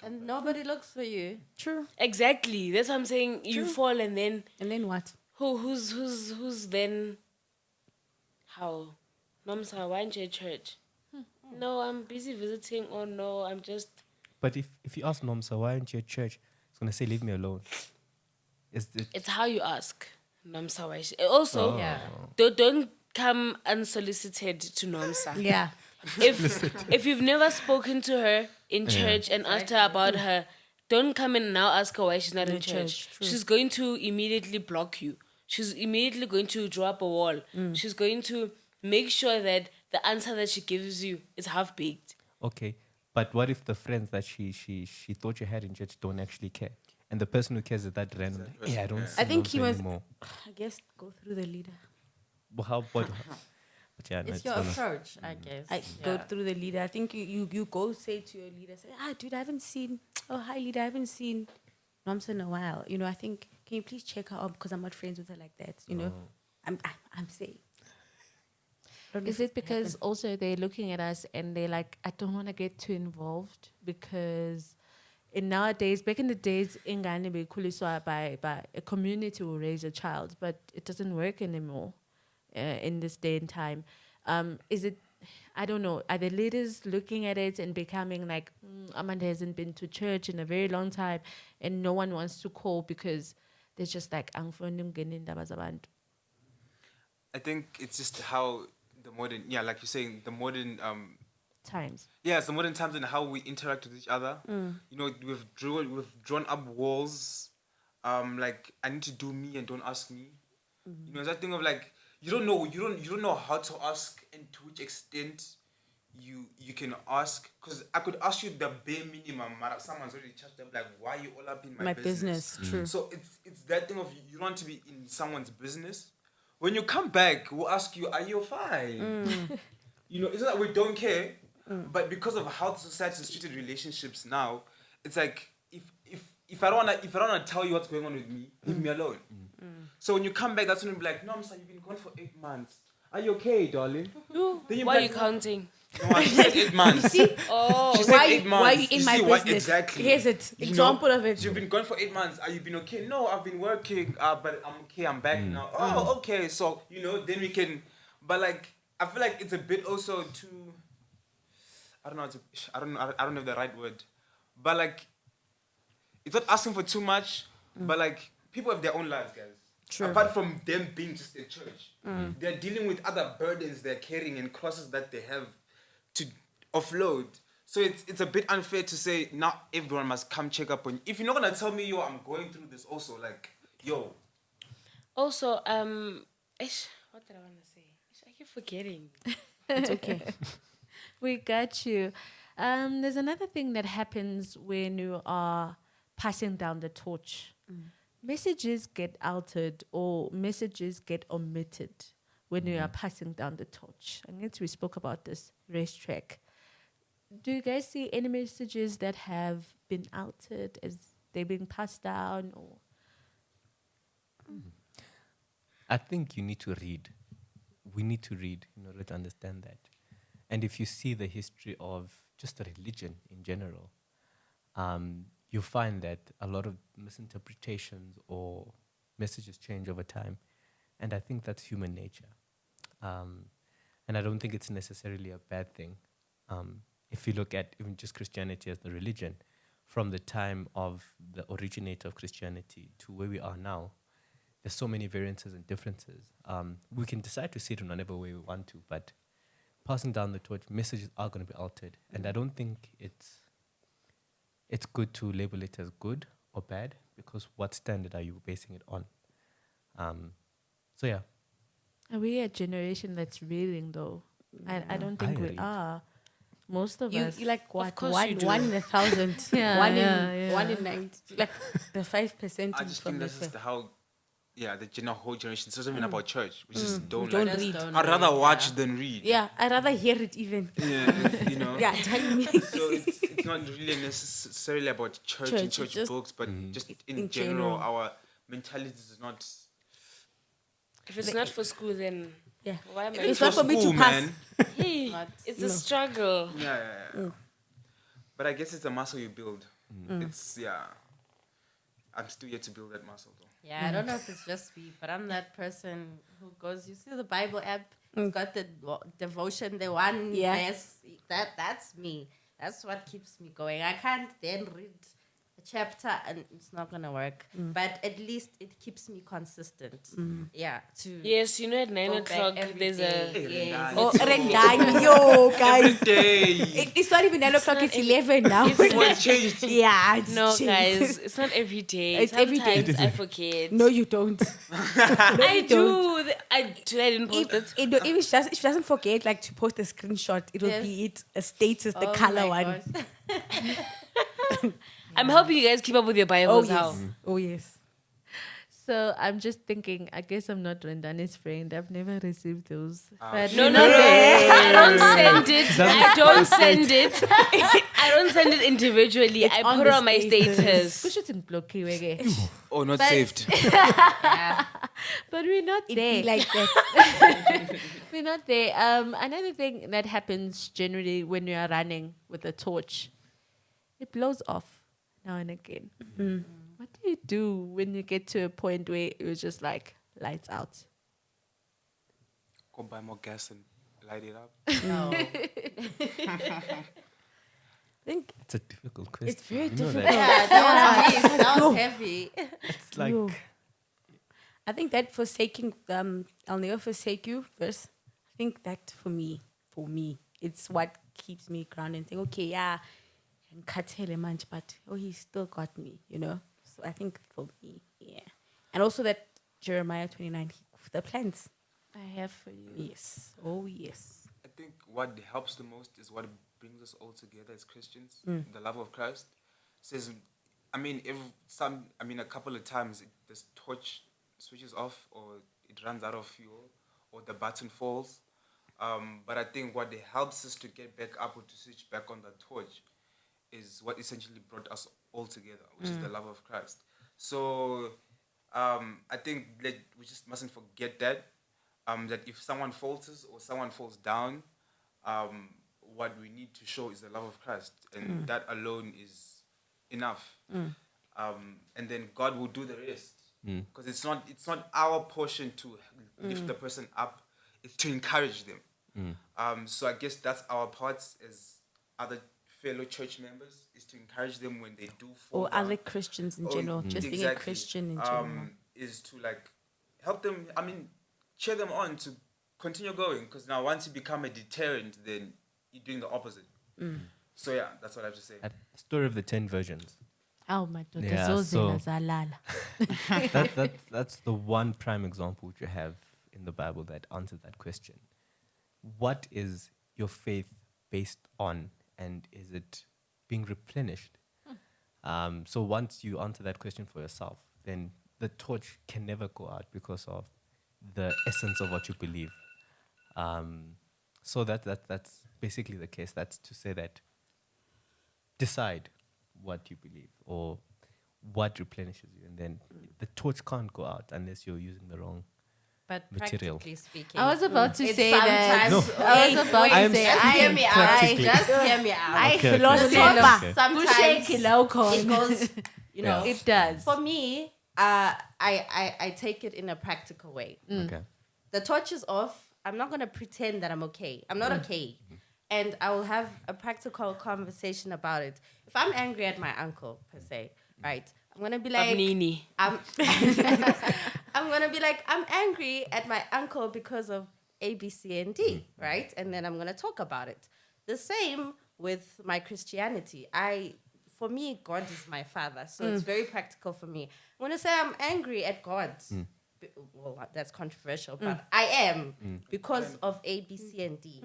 and nobody looks for you. True. Exactly. That's what I'm saying. You True. fall and then And then what? who's then? How? Nomsa, why aren't you at church? No, I'm busy visiting. Or no, I'm just. But if you ask Nomsa, why aren't you at church? He's going to say, leave me alone. It's how you ask. Nomsa, why? Also, Yeah. don't come unsolicited to Nomsa. Yeah. If you've never spoken to her in church and asked her about her, don't come and now ask her why she's not in church. True. She's going to immediately block you. She's immediately going to draw up a wall. She's going to make sure that the answer that she gives you is half baked. Okay. But what if the friends that she thought you had in church don't actually care? And the person who cares is that random. Yeah, I don't see I think Nomsa he was- anymore. I guess go through the leader. But but yeah, no, It's your not- approach, I guess. Go through the leader. I think you go say to your leader, say, dude, I haven't seen, hi leader, I haven't seen Nomsa in a while. You know, I think, can you please check her up because I'm not friends with her like that. You know, I'm saying. Is it because also they're looking at us and they're like, I don't want to get too involved because in nowadays, back in the days, ingane bekhuliswa by a community will raise a child, but it doesn't work anymore in this day and time. Is it, I don't know, are the leaders looking at it and becoming like, Amanda hasn't been to church in a very long time and no one wants to call because they're just like, angifuni ukungena iindaba zabantu. I think it's just how the modern, like you're saying, the modern, Times. it's the modern times and how we interact with each other. You know, we've drawn up walls. Like I need to do me and don't ask me. You know, that thing of like you don't know how to ask and to which extent you can ask, because I could ask you the bare minimum, but someone's already charged up, like, why are you all up in my business? True. So it's that thing of you don't want to be in someone's business. When you come back, we'll ask you, are you fine? You know, it's not that we don't care, but because of how society has treated relationships now, it's like if I don't wanna tell you what's going on with me, leave me alone. So when you come back, that's when you'll be like, no, I'm sorry, you've been gone for 8 months. Are you okay, darling? Then you'll Why are be you like, counting? no, she said 8 months. Oh, She said 8 months. Why are you in my see what business? exactly? Here's it. You Example know? of it. So you've been gone for 8 months. Are you been okay? No, I've been working, but I'm okay. I'm back now. Oh, okay. So then we can. But like, I feel like it's a bit also too. I don't know. I don't know. I don't know the right word. But like, it's not asking for too much. But like, people have their own lives, guys. True. Apart from them being just a church, they're dealing with other burdens they're carrying and crosses that they have to offload. So it's a bit unfair to say not everyone must come check up on you. If you're not gonna tell me, yo, I'm going through this also, like, yo. also, what did I want to say? I keep forgetting. It's okay. We got you. There's another thing that happens when you are passing down the torch. Messages get altered or messages get omitted when you are passing down the torch. I guess we spoke about this racetrack. Do you guys see any messages that have been altered as they're being passed down? Or I think you need to read. We need to read in order to understand that. And if you see the history of just the religion in general, you find that a lot of misinterpretations or messages change over time. And I think that's human nature. And I don't think it's necessarily a bad thing. If you look at even just Christianity as the religion, from the time of the originator of Christianity to where we are now, there's so many variances and differences. We can decide to see it in whatever way we want to, but passing down the torch, messages are going to be altered. And I don't think it's good to label it as good or bad, because what standard are you basing it on? So yeah. are we a generation that's reading though? I don't think I we read. are. Most of us. You like what? course One you do. one in 1,000. Yeah, one yeah, in yeah. 1 in 90. Like the 5%. I just from think that's the just how, the whole generation. It's not even about church. We just don't don't like. read. I'd rather watch than read. Yeah, I'd rather hear it even. Yeah, you know. Yeah, tell me. So it's not really necessarily about church and Church, church it's just- books, but just in in general, general. our mentality is not. If it's not for school, then Yeah. why am I? It's not for me to pass. man. Hey, Not- it's no. a struggle. Yeah. But I guess it's a muscle you build. It's I'm still yet to build that muscle though. Yeah, I don't know if it's just me, but I'm that person who goes, you see the Bible app, it's got the devotion, the one Yeah. verse. That's me. That's what keeps me going. I can't then read a chapter and it's not gonna work. But at least it keeps me consistent. Yeah. Yes, at 9 go back o'clock every there's day. a. Yes. Oh, yo, guys. Day. It's not even 9 o'clock, not it's every- 11 now. What's changed? Yeah, it's No, changed. guys, it's not every day. It's every day. Sometimes I forget. No, you don't. I do. Today I didn't post If, it. if she doesn't forget like to post a screenshot, it'll Yes. be a status, the Oh color my one. gosh. I'm helping you guys keep up with your Oh Bibles. yes. How? Oh yes. So I'm just thinking, I guess I'm not Rendani's friend. I've never received those. But No, you no, know, no. I don't send it. I don't send it. I don't send it individually. I on put it the on my status. push it in block, okay? Oh, not But- saved. But we're not It there. be like that. We're not there. Another thing that happens generally when you are running with a torch, it blows off now and again. What do you do when you get to a point where you're just like lights out? Go buy more gas and light it up. No. I think It's a difficult question. it's very You know difficult. that. Yeah, that was deep. That was heavy. It's like No. I think that forsaking, I'll never forsake you verse. I think that for me, it's what keeps me grounded and saying, okay, yeah, and cut a munch, but he still got me, So I think for me, yeah. And also that Jeremiah 29, the plans. I have for you. Yes. Oh, yes. think what helps the most is what brings us all together as Christians, the love of Christ. Says, I mean, a couple of times this torch switches off, or it runs out of fuel, or the button falls. But I think what helps us to get back up or to switch back on the torch is what essentially brought us all together, which is the love of Christ. So I think we just mustn't forget that. That if someone falters or someone falls down, what we need to show is the love of Christ, and that alone is enough. And then God will do the rest, because it's not our portion to lift the person up; it's to encourage them. So I guess that's our part as other fellow church members, is to encourage them when they do fall Or down. other Christians in Or general, just being a Christian in general. Is to like help them. I mean, cheer them on to continue going, because now once you become a deterrent, then you're doing the opposite. So yeah, that's what I have to say. A story of the 10 virgins. Oh my God, Yeah, so- zalala. That's the one prime example which you have in the Bible that answers that question. What is your faith based on, and is it being replenished? So once you answer that question for yourself, then the torch can never go out because of the essence of what you believe. So that's basically the case. That's to say that decide what you believe or what replenishes you, and then the torch can't go out unless you're using the wrong But material. practically speaking, I was about to it's say that. sometimes- No. I was about I'm to say, just hear me out. practically- Just hear me out. I Okay, okay. philosopher. Okay. Sometimes it goes, you know. Yeah. It does. For me, I take it in a practical way. Okay. The torch is off. I'm not gonna pretend that I'm okay. I'm not okay, and I will have a practical conversation about it. If I'm angry at my uncle per se, right? I'm gonna be like, Nini. I'm gonna be like, I'm angry at my uncle because of A, B, C, and D, right? And then I'm gonna talk about it. The same with my Christianity. For me, God is my father, so it's very practical for me. I'm gonna say I'm angry at God. Well, that's controversial, but I am because of A, B, C, and D.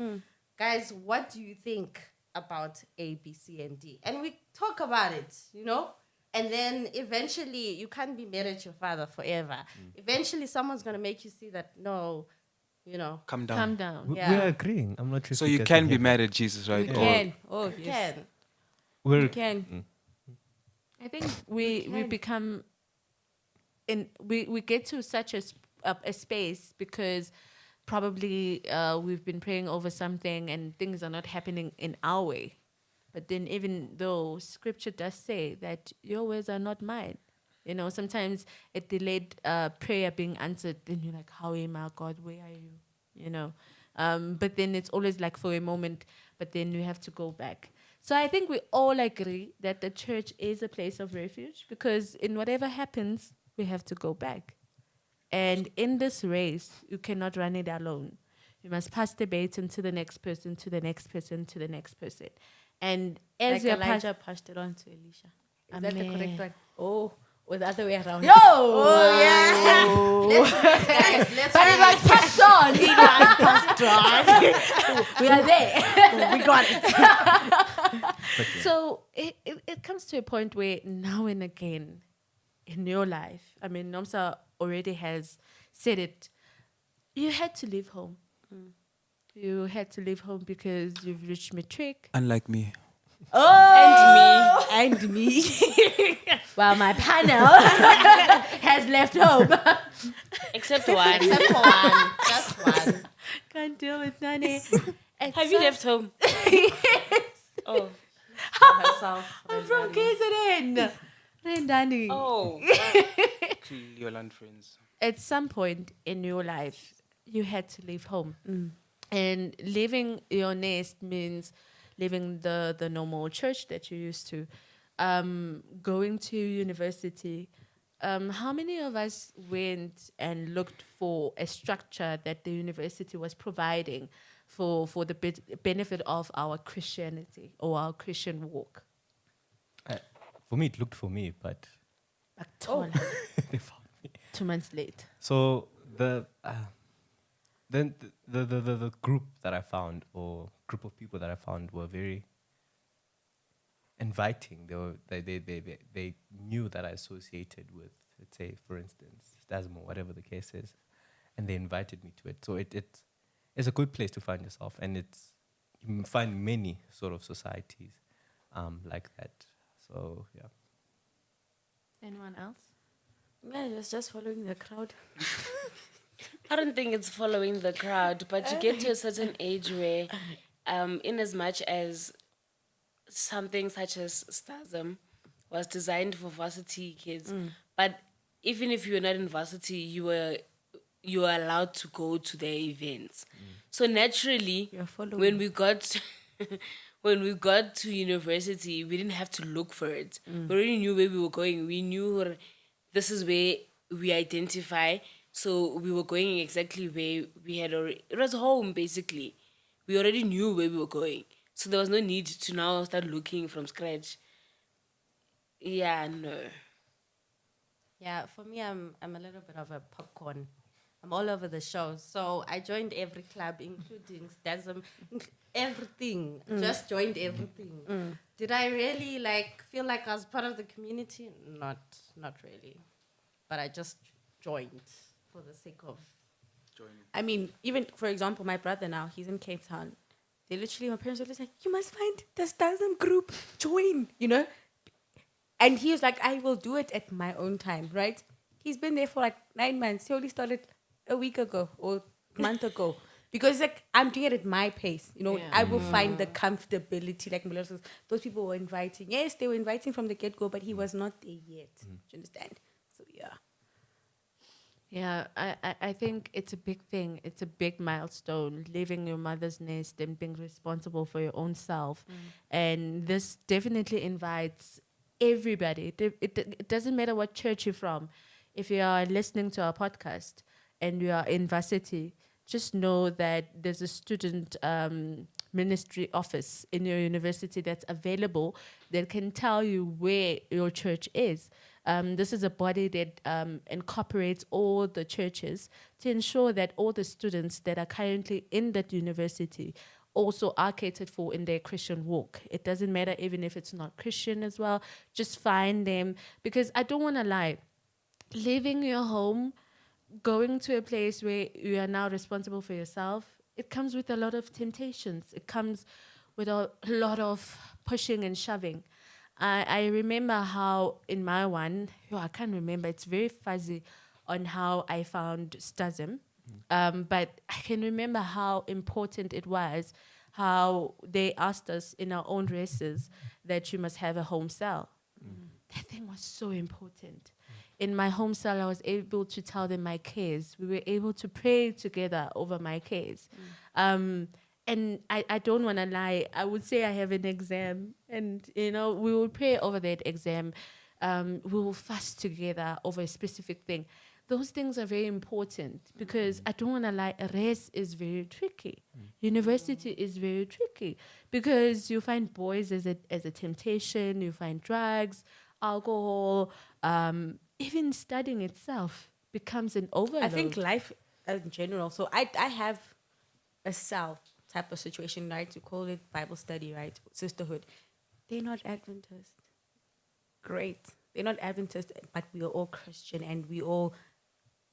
Guys, what do you think about A, B, C, and D? And we talk about it, you know? And then eventually, you can't be mad at your father forever. Eventually, someone's going to make you see that, no, you know. Calm down. Calm down. We Yeah. are agreeing. I'm not sure. So if you guys can be hear me. mad at Jesus, right? We Or- can. Oh, You yes. can. We're We can. I think we become we get to such a space because probably we've been praying over something and things are not happening in our way. But then even though scripture does say that your ways are not mine, you know, sometimes a delayed prayer being answered, then you're like, how am I, God? Where are you? You know, but then it's always like for a moment, but then you have to go back. So I think we all agree that the church is a place of refuge because in whatever happens, we have to go back. And in this race, you cannot run it alone. You must pass the baton to the next person, to the next person, to the next person. And as Like you're Elijah passed it on to Elisha. Is that the correct Amen. one? Oh, or the other way around. Yo! Oh, yeah. Let's But it was passed on. It was passed on. We are there. We got it. So it comes to a point where now and again in your life, I mean, Nomsa already has said it, you had to leave home. You had to leave home because you've reached matric. Unlike me. Oh! And me. While my panel has left home. Except for one. Except for one. Just one. Can't deal with Nani. Have you left home? Oh. Herself. I'm from KZN. Rendani. Oh. Clearly your land friends. At some point in your life, you had to leave home. And leaving your nest means leaving the normal church that you used to. Going to university. How many of us went and looked for a structure that the university was providing for the benefit of our Christianity or our Christian walk? For me, it looked for me, but Like, they found me. 2 months late. So then the group that I found, or group of people that I found, were very inviting. They knew that I associated with, let's say, for instance, STASM or whatever the case is, and they invited me to it. So it's a good place to find yourself, and you find many sort of societies like that. So yeah. Anyone else? Yeah, it was just following the crowd. I don't think it's following the crowd, but you get to a certain age where, in as much as something such as STASM was designed for varsity kids, but even if you were not in varsity, you were allowed to go to their events. So naturally, You're following. when we got when we got to university, we didn't have to look for it. We already knew where we were going. We knew this is where we identify. So we were going exactly where we had already. It was home basically. We already knew where we were going. So there was no need to now start looking from scratch. Yeah, no. Yeah, for me, I'm a little bit of a popcorn. I'm all over the show. So I joined every club, including STASM, everything. Just joined everything. Did I really feel like I was part of the community? Not really. But I just joined for the sake of. I mean, even for example, my brother now, he's in Cape Town. They literally, my parents were just like, you must find the STASM group, join, And he was like, I will do it at my own time, right? He's been there for 9 months. He only started a week ago or a month ago. Because I'm doing it at my pace. I will find the comfortability. Like Melissa says, those people were inviting. Yes, they were inviting from the get-go, but he was not there yet. Do you understand? So, yeah. Yeah, I think it's a big thing. It's a big milestone, leaving your mother's nest and being responsible for your own self. And this definitely invites everybody. It doesn't matter what church you're from. If you are listening to our podcast and you are in varsity, just know that there's a student ministry office in your university that's available that can tell you where your church is. This is a body that incorporates all the churches to ensure that all the students that are currently in that university also are catered for in their Christian walk. It doesn't matter even if it's not Christian as well. Just find them, because I don't want to lie. Leaving your home, going to a place where you are now responsible for yourself, it comes with a lot of temptations. It comes with a lot of pushing and shoving. I remember how in my one, I can't remember, it's very fuzzy on how I found STASM. But I can remember how important it was, how they asked us in our own races that you must have a home cell. That thing was so important. In my home cell, I was able to tell them my case. We were able to pray together over my case. And I don't want to lie. I would say I have an exam, and we will pray over that exam. We will fast together over a specific thing. Those things are very important, because I don't want to lie. Race is very tricky. University is very tricky, because you find boys as a temptation. You find drugs, alcohol, even studying itself becomes an overload. I think life in general. So I have a cell type of situation, right? To call it Bible study, right? Sisterhood. They're not Adventist. Great. They're not Adventist, but we are all Christian, and we all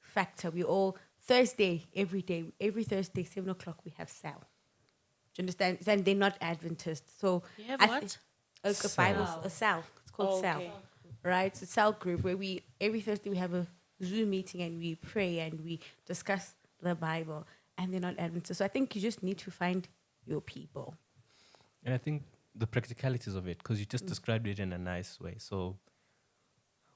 factor. We all Thursday, every day, every Thursday, 7:00, we have cell. Do you understand? And they're not Adventist. So You have I what? A Bible, a cell. It's called cell. Okay. Right? It's a cell group where every Thursday we have a Zoom meeting and we pray and we discuss the Bible, and they're not Adventists. So I think you just need to find your people. And I think the practicalities of it, because you just described it in a nice way. So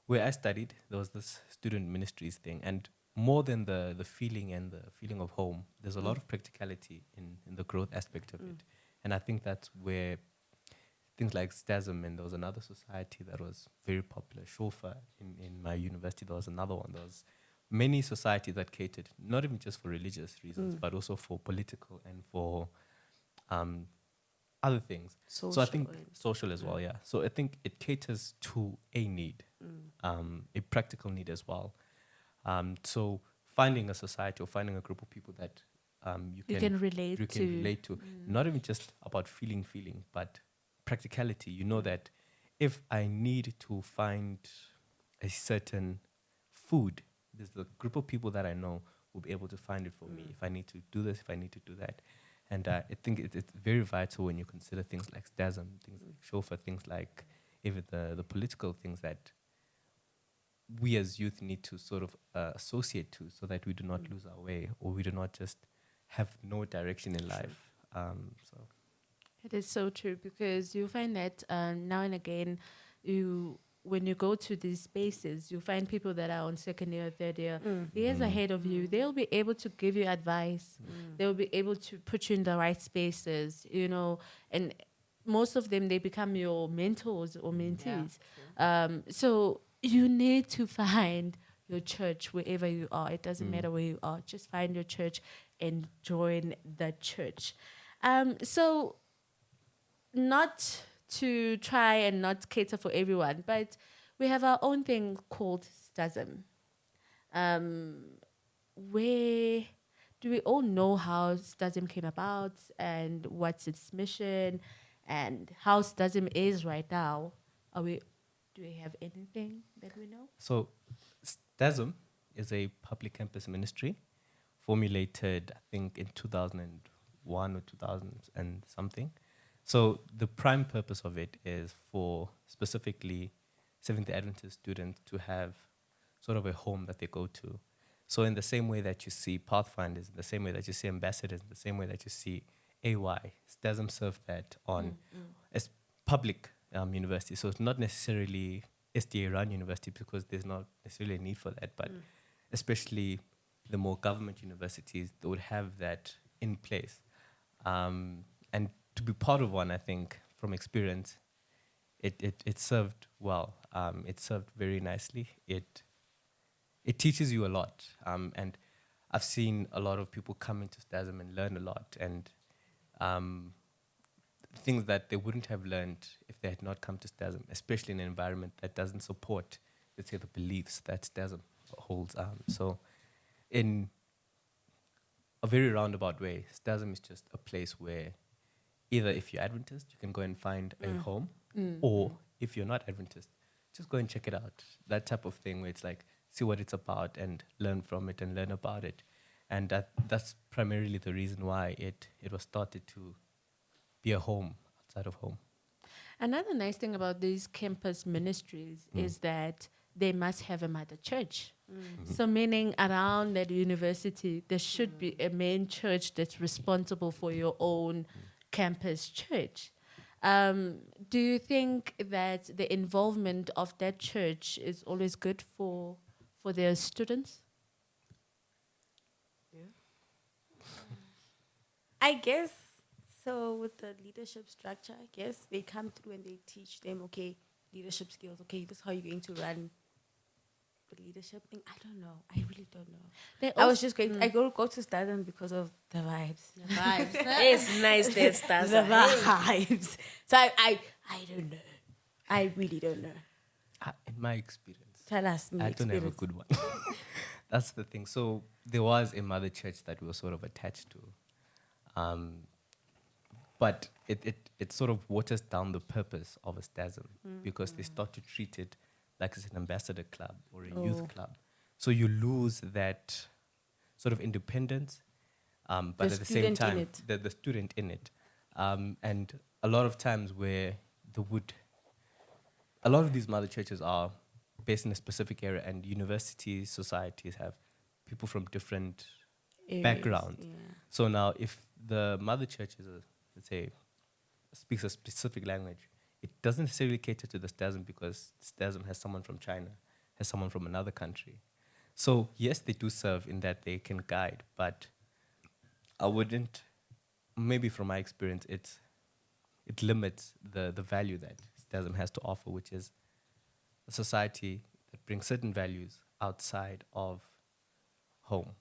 where I studied, there was this student ministries thing, and more than the feeling and the feeling of home, there's a lot of practicality in the growth aspect of it. And I think that's where things like STASM, and there was another society that was very popular, Shofa, in my university. There was another one. There was many societies that catered, not even just for religious reasons, but also for political and for other things. So I think social as well, yeah. So I think it caters to a need, a practical need as well. So finding a society or finding a group of people that You can relate you can to. relate to. Not even just about feeling, but practicality. You know that if I need to find a certain food, there's a group of people that I know will be able to find it for me. If I need to do this, if I need to do that. And I think it's very vital when you consider things like STASM, things like chauffeur, things like even the political things that we as youth need to sort of associate to, so that we do not lose our way, or we do not just have no direction in life. So It is so true, because you find that now and again, when you go to these spaces, you find people that are on second year, third year, years ahead of you. They'll be able to give you advice. They'll be able to put you in the right spaces, and most of them, they become your mentors or mentees. So you need to find your church wherever you are. It doesn't matter where you are. Just find your church and join the church. So not to try and not cater for everyone, but we have our own thing called STASM. Where do we all know how STASM came about and what's its mission and how STASM is right now? Do we have anything that we know? So, STASM is a public campus ministry formulated, I think, in 2001 or 2000 and something. So, the prime purpose of it is for specifically Seventh-day Adventist students to have sort of a home that they go to. So, in the same way that you see Pathfinders, in the same way that you see Ambassadors, in the same way that you see AY, STASM serve that on as public university. So it's not necessarily SDA run university, because there's not necessarily a need for that, but especially the more government universities, they would have that in place. And to be part of one, I think from experience, it served well. It served very nicely. It teaches you a lot. And I've seen a lot of people come into STASM and learn a lot, and things that they wouldn't have learned if they had not come to STASM, especially in an environment that doesn't support, let's say, the beliefs that STASM holds. So in a very roundabout way, STASM is just a place where either if you're Adventist, you can go and find a home, or if you're not Adventist, just go and check it out. That type of thing where it's like, see what it's about and learn from it and learn about it. And that's primarily the reason why it was started to be a home outside of home. Another nice thing about these campus ministries is that they must have a mother church. So meaning around that university, there should be a main church that's responsible for your own campus church. Do you think that the involvement of that church is always good for their students? I guess so. With the leadership structure, I guess they come through and they teach them, okay, leadership skills. Okay, this is how you're going to run the leadership thing. I don't know. I really don't know. I was just going. I go to STASM because of the vibes. The vibes. It's nice that stars The are vibes. So I don't know. I really don't know. In my experience, Tell us. I don't have a good one. That's the thing. So there was a mother church that we were sort of attached to. But it sort of waters down the purpose of a STASM, because they start to treat it like it's an ambassador club or a youth club. So you lose that sort of independence, but The at the same student in time, it. the student in it. And a lot of times where a lot of these mother churches are based in a specific area, and universities, societies have people from different backgrounds. Yeah. So now, if the mother church is, let's say, speaks a specific language, it doesn't necessarily cater to the STASM, because STASM has someone from China, has someone from another country. So yes, they do serve in that they can guide, but I wouldn't, maybe from my experience, it limits the value that STASM has to offer, which is a society that brings certain values outside of home.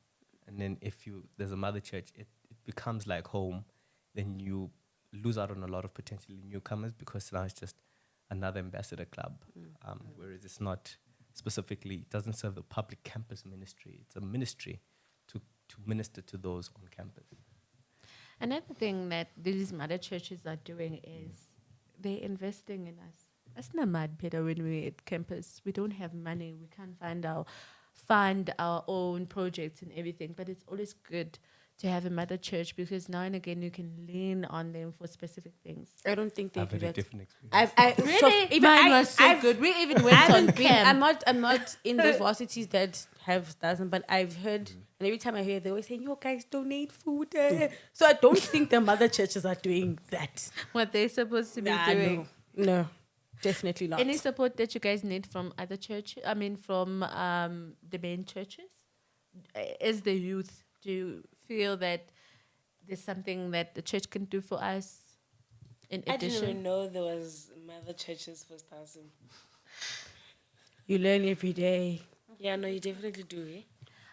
And then if there's a mother church, it becomes like home, then you lose out on a lot of potentially newcomers, because now it's just another ambassador club. Whereas it's not specifically, it doesn't serve the public campus ministry. It's a ministry to to minister to those on campus. Another thing that these mother churches are doing is they're investing in us. That's not mad, Peter, when we're at campus. We don't have money. We can't find our own projects and everything. But it's always good to have a mother church because now and again you can lean on them for specific things. I don't think they I've do had a that. different experience. Really? Mine was so good. We even went on camp. I'm not in the varsities that have doesn't, but I've heard, and every time I hear, they always saying, "You guys donate food." So I don't think the mother churches are doing that. What they're supposed to be Nah, doing. no, definitely not. Any support that you guys need from other churches? I mean, from the main churches? As the youth, do you feel that there's something that the church can do for us in I didn't even addition? know there was mother churches for Stasim. You learn every day. Yeah, no, you definitely do, eh?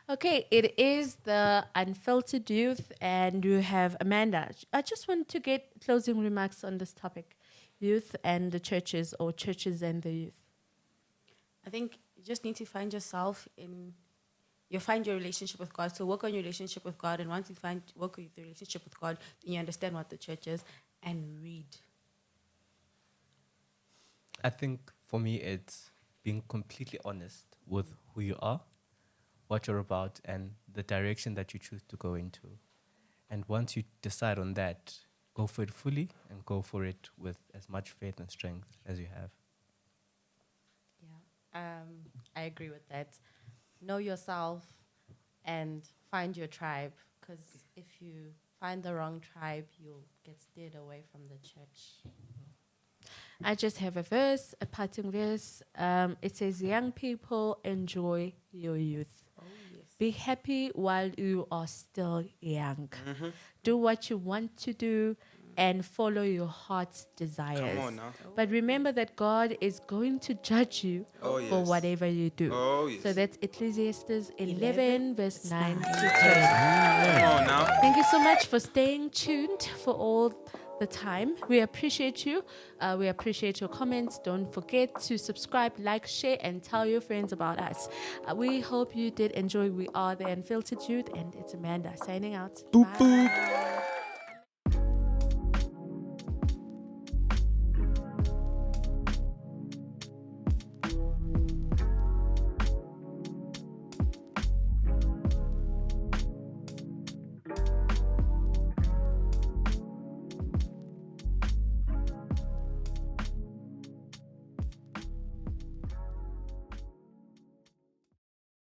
Okay, it is the Unfiltered Youth, and you have Amanda. I just want to get closing remarks on this topic, youth and the churches, or churches and the youth. I think you just need to find yourself you find your relationship with God. So work on your relationship with God, and once you work with your relationship with God, then you understand what the church is and read. I think for me, it's being completely honest with who you are, what you're about, and the direction that you choose to go into. And once you decide on that, go for it fully and go for it with as much faith and strength as you have. Yeah, I agree with that. Know yourself and find your tribe, because if you find the wrong tribe, you'll get steered away from the church. I just have a parting verse. It says, young people, enjoy your youth. Oh, yes. Be happy while you are still young. Mm-hmm. Do what you want to do and follow your heart's desires. Come on now. But remember that God is going to judge you Oh, for yes. whatever you do. Oh, yes. So that's Ecclesiastes 11 verse 9 to 10. Come on now. Thank you so much for staying tuned for all the time. We appreciate you. We appreciate your comments. Don't forget to subscribe, like, share, and tell your friends about us. We hope you did enjoy. We are the Unfiltered Youth, and it's Amanda signing out. Bye.